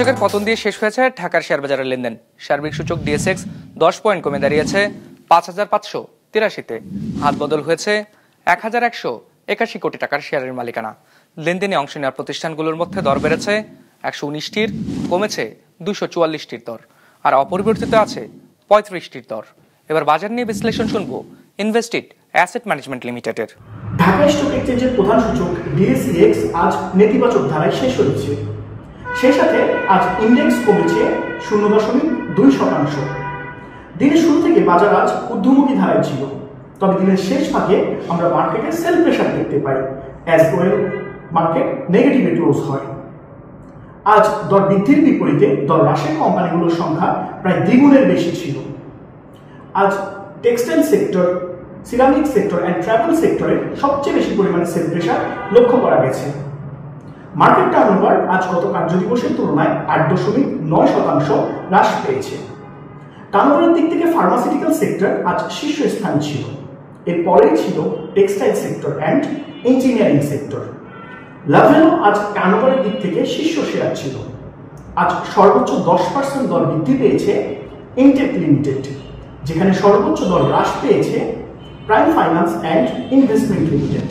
সূচকের পতন দিয়ে শেষ হয়েছে ঢাকার শেয়ার বাজারের লেনদেন। সার্বিক সূচক ডিএসএক্স 10 পয়েন্ট কমে দাঁড়িয়েছে ৫,৫৮৩তে। হাত বদল হয়েছে ১,১৮১ কোটি টাকার শেয়ারের মালিকানা। লেনদেনে অংশ নেওয়া প্রতিষ্ঠানগুলোর মধ্যে দর বেড়েছে ১১৯টির, কমেছে ২৪৪টির দর, আর অপরিবর্তিত আছে ৩৫টির দর। এবার বাজার নিয়ে বিশ্লেষণ শুনবো ইনভেস্টিড অ্যাসেট ম্যানেজমেন্ট লিমিটেডের। ঢাকা স্টক এক্সচেঞ্জের প্রধান সূচক ডিএসইএক্স আজ নেতিবাচক ধারায় শেষ হয়েছে। সেই সাথে আজ ইন্ডেক্স কমেছে 0.2%। দিনের শুরু থেকে বাজার আজ ঊর্ধ্বমুখী ধারায় ছিল, তবে দিনের শেষ ভাগে আমরা মার্কেটে সেল প্রেশার দেখতে পাই। অ্যাজ ওয়েল মার্কেট নেগেটিভে ক্লোজ হয়। আজ দর বৃদ্ধির বিপরীতে দর হ্রাসের কোম্পানিগুলোর সংখ্যা প্রায় দ্বিগুণের বেশি ছিল। আজ textile sector, ceramic sector and travel সেক্টরে সবচেয়ে বেশি পরিমাণে সেল প্রেশার লক্ষ্য করা গেছে। মার্কেট টার্নওভার আজ গত কার্যদিবসের তুলনায় ৮.৯% হ্রাস পেয়েছে। টার্নওভারের দিক থেকে ফার্মাসিউটিক্যাল সেক্টর আজ শীর্ষস্থান ছিল। এরপরেই ছিল textile sector and engineering sector. Lovello আজ টার্নওভারের দিক থেকে শীর্ষ শেয়ার ছিল। আজ সর্বোচ্চ 10% দর বৃদ্ধি পেয়েছে ইনটেক লিমিটেড, যেখানে সর্বোচ্চ দর হ্রাস পেয়েছে prime finance and investment limited.